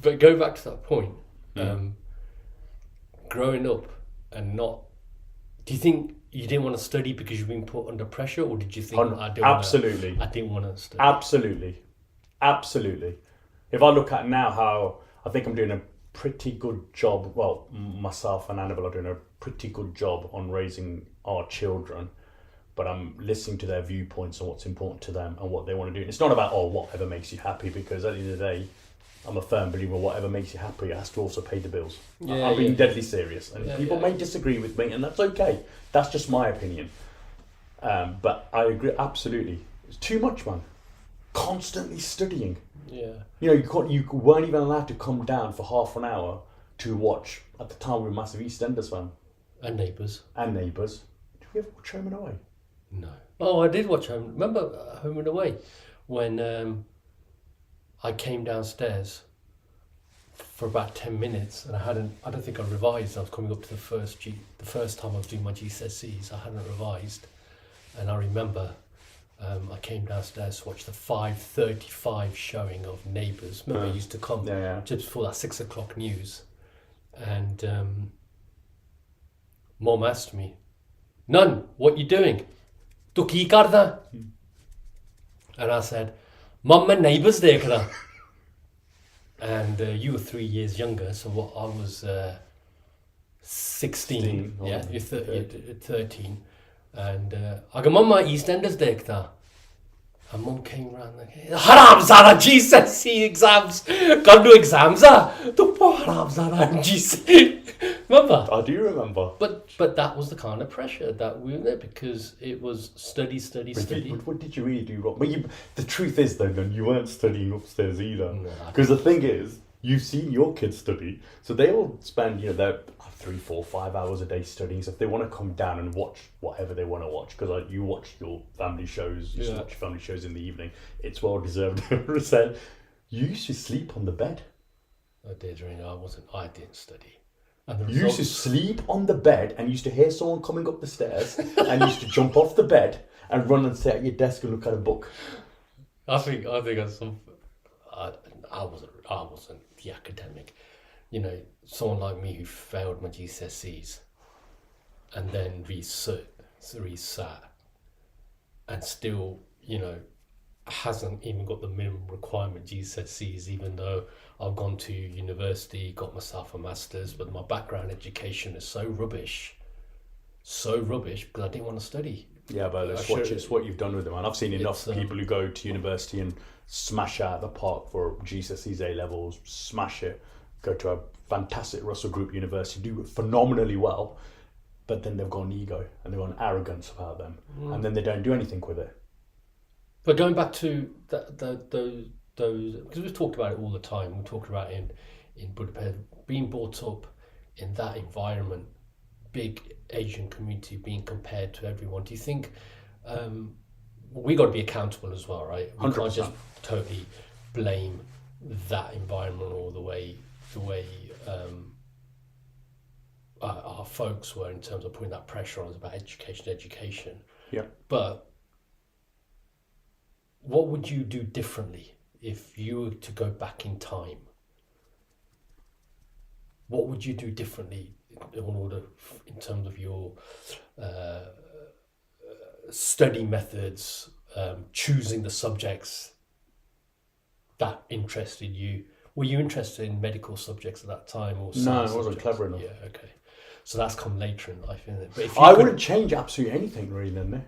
But go back to that point. Growing up and not, do you think you didn't want to study because you've been put under pressure, or did you think absolutely I didn't want to study? Absolutely. If I look at now how I think I'm doing a pretty good job, well, myself and Annabelle are doing a pretty good job on raising our children, but I'm listening to their viewpoints and what's important to them and what they want to do. And it's not about, whatever makes you happy, because at the end of the day, I'm a firm believer whatever makes you happy, it has to also pay the bills. I'm being deadly serious. And people may disagree with me, and that's okay. That's just my opinion. But I agree, absolutely. It's too much, man. Constantly studying. Yeah. You weren't even allowed to come down for half an hour to watch. At the time, we were a massive EastEnders fan. And Neighbours. Did we ever watch Home and Away? No. Oh, I did watch Home. Remember Home and Away when I came downstairs for about 10 minutes and I don't think I revised. I was coming up to the first time I was doing my GCSEs. I hadn't revised, and I remember I came downstairs to watch the 5:35 showing of Neighbours. Remember, it used to come just before that 6 o'clock news, and Mum asked me, "Nun, what you doing? Tu ki karda?" And I said, "Mum, my Neighbours dekh raha." And you were 3 years younger, so what I was 16. Yeah, you're 13. And I go, "Mum, my EastEnders dekh raha." And Mum came round like, "Haram zara GCSE exams. Can't do exams, Tu haram zara GCSE." Remember? I do remember. But that was the kind of pressure that we were there, because it was study. What did you really do wrong? But the truth is, though, you weren't studying upstairs either. Because the thing is, you've seen your kids study, so they all spend, their 3, 4, 5 hours a day studying. So if they want to come down and watch whatever they want to watch, because you watch your family shows, you watch family shows in the evening, it's well deserved. You used to sleep on the bed. I did, I didn't study. You used to sleep on the bed and used to hear someone coming up the stairs and used to jump off the bed and run and sit at your desk and look at a book. I think I wasn't the academic. Someone like me who failed my GCSEs and then resat and still, hasn't even got the minimum requirement GCSEs, even though I've gone to university, got myself a master's, but my background education is so rubbish because I didn't want to study. Yeah, but it's what you've done with it, man. I've seen enough people who go to university and smash out the park for GCSEs, A-levels, smash it, go to a fantastic Russell Group university, do phenomenally well, but then they've got an ego and they've got an arrogance about them, and then they don't do anything with it. But going back to those, because we've talked about it all the time. We talked about in Budapest, being brought up in that environment, big Asian community, being compared to everyone. Do you think we got to be accountable as well, right? We 100%. Can't just totally blame that environment or the way our folks were in terms of putting that pressure on us about education. Yeah. But what would you do differently if you were to go back in time? What would you do differently in terms of your study methods, choosing the subjects that interested you? Were you interested in medical subjects at that time, or no? I wasn't clever enough. Yeah, okay. So that's come later in life, isn't it? But I wouldn't change absolutely anything, really, then.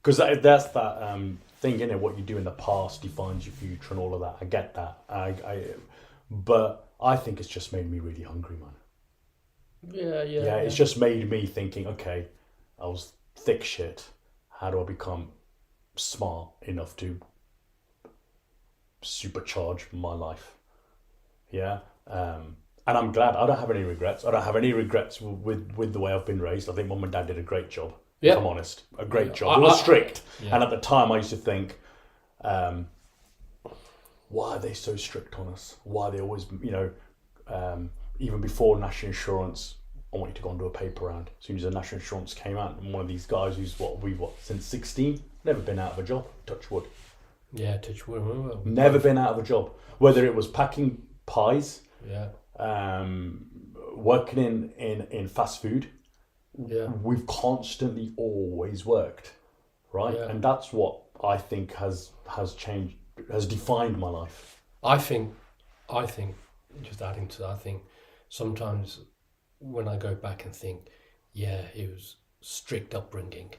Because that's that thing, innit? What you do in the past defines your future and all of that. I get that. But I think it's just made me really hungry, man. Yeah. It's just made me thinking, okay, I was thick shit. How do I become smart enough to supercharge my life? Yeah. And I'm glad. I don't have any regrets. I don't have any regrets with the way I've been raised. I think Mum and Dad did a great job. If I'm honest, a great job. It was strict, and at the time I used to think, why are they so strict on us? Why are they always, even before national insurance, I want you to go and do a paper round. As soon as the national insurance came out, and one of these guys who's since 16, never been out of a job, touch wood, Yeah, touch wood. Remember? Never been out of a job. Whether it was packing pies, Yeah. working in fast food, Yeah. we've constantly always worked, right? Yeah. And that's what I think has changed, has defined my life. I think, just adding to that, I think sometimes when I go back and think, yeah, it was strict upbringing,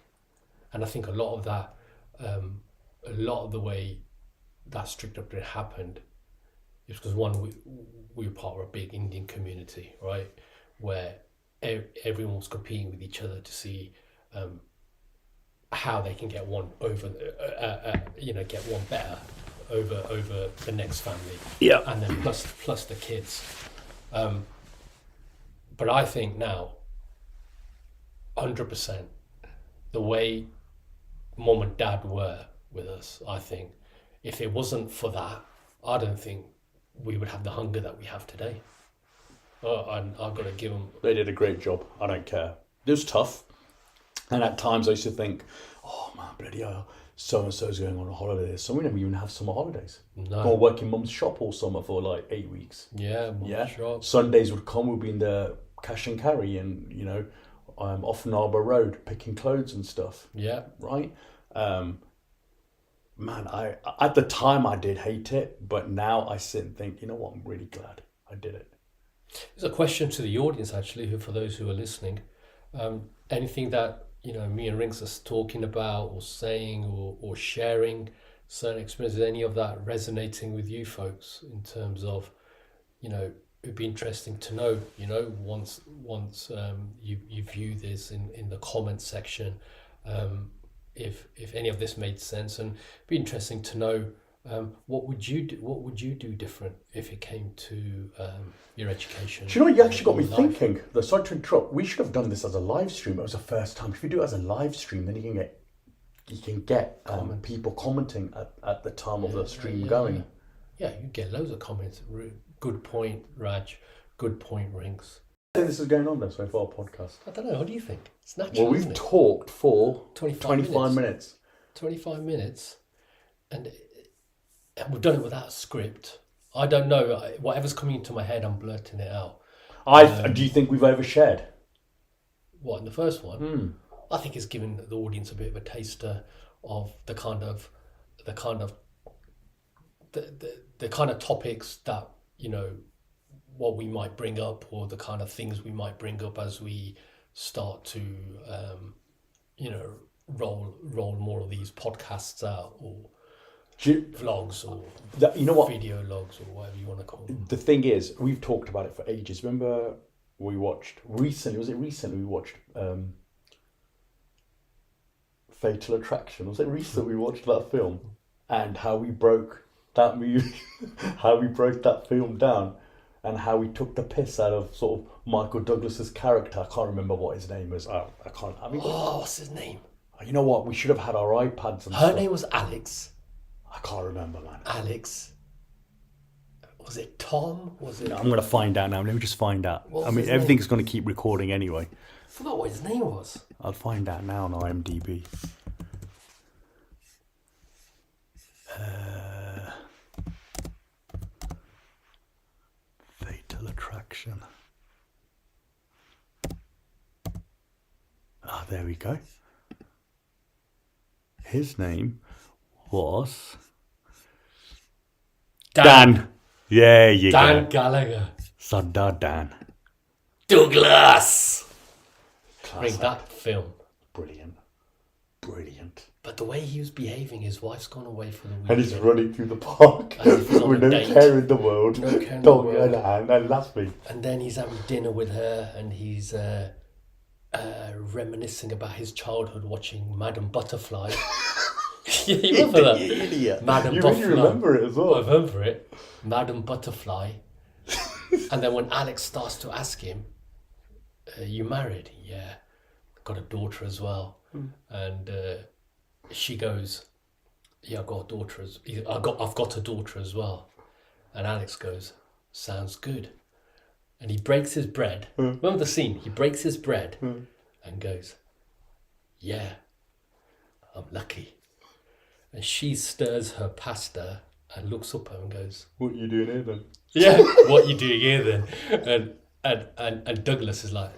and I think a lot of that, a lot of the way that strict upbringing happened is because one, we were part of a big Indian community, right, where everyone was competing with each other to see how they can get one over, get one better over the next family. Yeah. And then plus the kids. But I think now, 100%, the way mom and dad were with us, I think, if it wasn't for that, I don't think we would have the hunger that we have today. And I've got to give them... They did a great job. I don't care. It was tough. And at times I used to think, oh man, bloody hell, so-and-so's going on a holiday. So we never even have summer holidays. No. Go and work in mum's shop all summer for like 8 weeks. Yeah, shop. Sundays would come, we'd be in the cash and carry and, off Narber Road picking clothes and stuff. Yeah. Right? Man, I at the time I did hate it, but now I sit and think, you know what, I'm really glad I did it. There's a question to the audience, actually, for those who are listening. Anything that, me and Rinks are talking about or saying or sharing certain experiences, any of that resonating with you folks in terms of, it'd be interesting to know, once you view this in the comment section, if any of this made sense, and it'd be interesting to know what would you do different if it came to your education. Do you know what, you actually got me thinking, sorry to interrupt, we should have done this as a live stream. It was the first time. If you do it as a live stream, then you can get people commenting at the time of the stream going. Yeah, you get loads of comments. Good point, Raj. Good point, Rinks. I think this is going on then so far, podcast. I don't know, what do you think? It's natural. Well, we've talked for 25 minutes. 25 minutes. And we've done it without a script. I don't know. Whatever's coming into my head, I'm blurting it out. Do you think we've overshared? What, in the first one? I think it's given the audience a bit of a taster of the kind of topics that, what we might bring up, or the kind of things we might bring up as we start to, roll more of these podcasts out, or vlogs, or video logs, or whatever you want to call them. The thing is, we've talked about it for ages. Remember we watched recently, we watched Fatal Attraction. Was it recently we watched that film? And how we broke that movie, how we broke that film down, and how we took the piss out of sort of Michael Douglas's character. I can't remember what his name was. What's his name? You know what? We should have had our iPads and Her stuff. name was Alex. I can't remember, man. Alex. Was it Tom? Was it? I'm going to find out now. Let me just find out. Everything's going to keep recording anyway. I forgot what his name was. I'll find out now on IMDb. Fatal Attraction. There we go. His name was Dan. Yeah, you go. Dan Gallagher. Sardar Dan. Douglas. Class That film. Brilliant. But the way he was behaving, his wife's gone away for the weekend. And he's running through the park with no care in the world. No care in Dog the world. in hand and laughing. And then he's having dinner with her, and he's reminiscing about his childhood watching Madame Butterfly. You remember that? You idiot. Madame You Butterfly. really remember it as well. I remember it. Madame Butterfly. And then when Alex starts to ask him, you married? Yeah. Got a daughter as well. And she goes, yeah, I've got a daughter I've got a daughter as well. And Alex goes, sounds good. And he breaks his bread. Remember the scene? He breaks his bread and goes, yeah, I'm lucky. and she stirs her pasta and looks up at him and goes, What are you doing here then? "Yeah, what you doing here then?" And Douglas is like,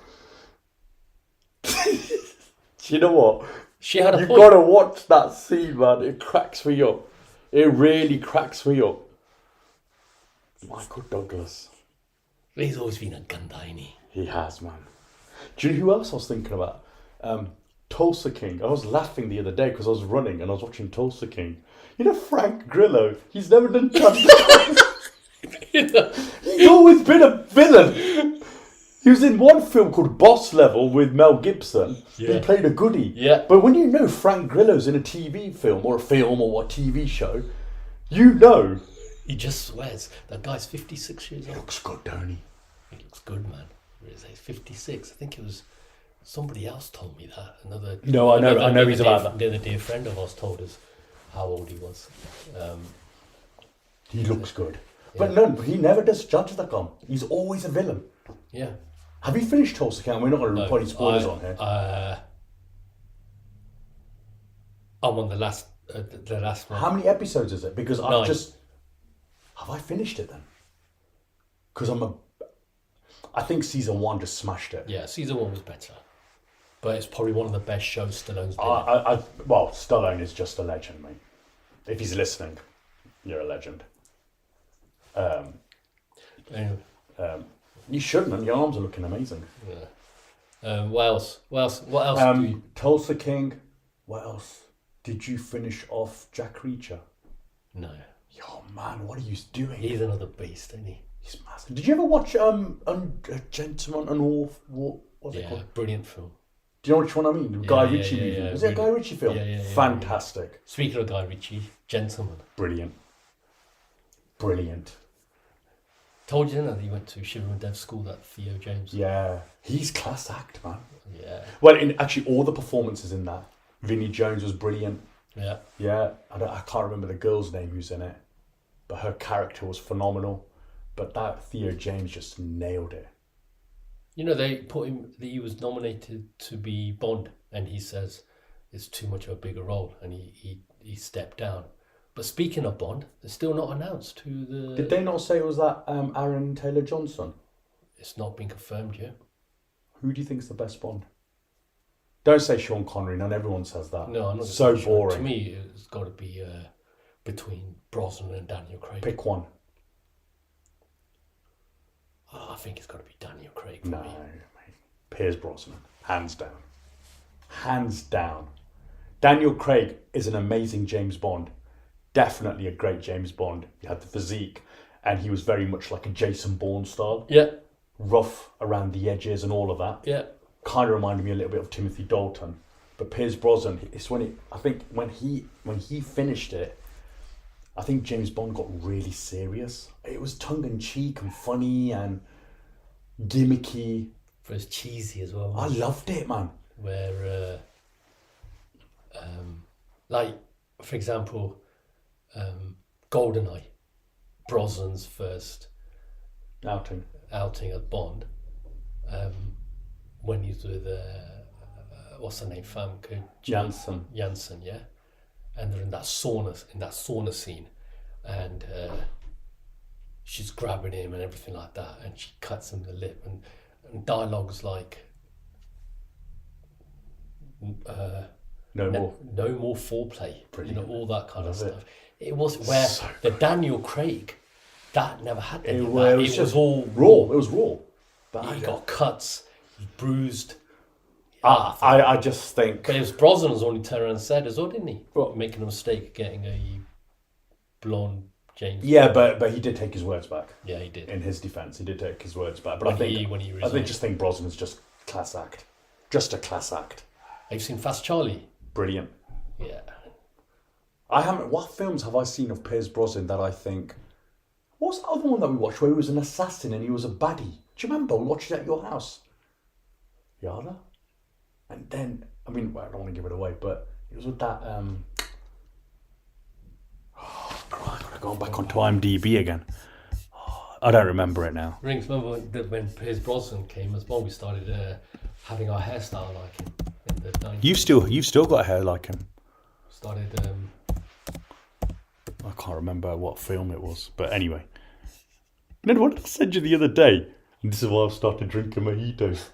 Do you know what? she had a You've point. got to watch that scene, man. It cracks me up. It really cracks me up. Michael Douglas. He's always been a gun, ain't he? He has, man. Do you know who else I was thinking about? Tulsa King. I was laughing the other day because I was running and I was watching Tulsa King. You know Frank Grillo? He's never done He's always been a villain. He was in one film called Boss Level with Mel Gibson. Yeah. He played a goodie. Yeah. But when you know Frank Grillo's in a TV film or a TV show, you know. He just swears. That guy's 56 years He old. looks good, don't he? He looks good, man. He's 56. I think it was somebody else told me that. No, I know he's about that. The other dear friend of ours told us how old he was. He looks good. But no, he never does judge the gun. He's always a villain. Yeah. Have you finished Tulsa King? We're not going to put any spoilers on here. I'm on the last one. How many episodes is it? Because I've 9. Have I finished it then? Because I think season 1 just smashed it. Yeah, season 1 was better. But it's probably one of the best shows Stallone's been in. Well, Stallone is just a legend, mate. If he's listening, you're a legend. Anyway. You should, man. Your arms are looking amazing. Yeah. What else? Do you... Tulsa King. What else? Did you finish off Jack Reacher? No. Yo, man, what are you doing? He's another beast, isn't he? He's massive. Did you ever watch Gentleman and what's it called? Brilliant film. Do you know which one I mean? The Guy Ritchie movie. Yeah, Was it a Guy Ritchie film? Yeah. Fantastic. Speaking of Guy Ritchie, Gentleman. Brilliant. Told you, didn't I, that he went to Shiver and Dev school, that Theo James. Yeah. He's class act, man. Yeah. Well, in actually all the performances in that. Vinnie Jones was brilliant. Yeah. Yeah. I can't remember the girl's name who's in it. But her character was phenomenal. But that Theo James just nailed it. You know, they put him, he was nominated to be Bond, and he says it's too much of a bigger role, and he stepped down. But speaking of Bond, they're still not announced who the... Did they not say it was that Aaron Taylor-Johnson? It's not been confirmed yet. Who do you think's the best Bond? Don't say Sean Connery, not everyone says that. No, I'm not so sure. boring. To me, it's got to be between Brosnan and Daniel Craig. Pick one. I think it's got to be Daniel Craig for No, me. mate. Piers Brosnan. Hands down. Hands down. Daniel Craig is an amazing James Bond. Definitely a great James Bond. He had the physique, and he was very much like a Jason Bourne style. Yeah. Rough around the edges and all of that. Yeah. Kind of reminded me a little bit of Timothy Dalton. But Piers Brosnan, it's I think when he finished it, I think James Bond got really serious. It was tongue-in-cheek and funny and gimmicky. But it's cheesy as well. I loved it, man. Where, like, for example, GoldenEye, Brosnan's first Outing at Bond, when he's with, what's her name, Famke Janssen, yeah, and they're in that sauna scene, and she's grabbing him and everything like that, and she cuts him the lip, and dialogues like no more foreplay. Brilliant. You know, all that kind of Love stuff. It was where So the Daniel Craig, that never had any of It that. was It just was all raw. It was raw. But He got cuts, he bruised. I just think... But it was Brosnan's only turned around and said as well, didn't he? Well, making a mistake of getting a blonde James. Yeah, but he did take his words back. Yeah, he did. In his defence, he did take his words back. But When I think he I resigned. just think Brosnan's just class act. Just a class act. Have you seen Fast Charlie? Brilliant. Yeah. I haven't... What films have I seen of Piers Brosnan that I think... What was the other one that we watched where he was an assassin and he was a baddie? Do you remember? We watched it at your house. Yada? And then... I mean, well, I don't want to give it away, but it was with that... Oh, God, I've got to go back onto IMDb again. Oh, I don't remember it now. Rinks, remember when Piers Brosnan came as well, we started having our hairstyle like him in the 90s. You've still got hair like him. Started I can't remember what film it was, but anyway. And then what did I send you the other day? And this is why I've started drinking mojitos.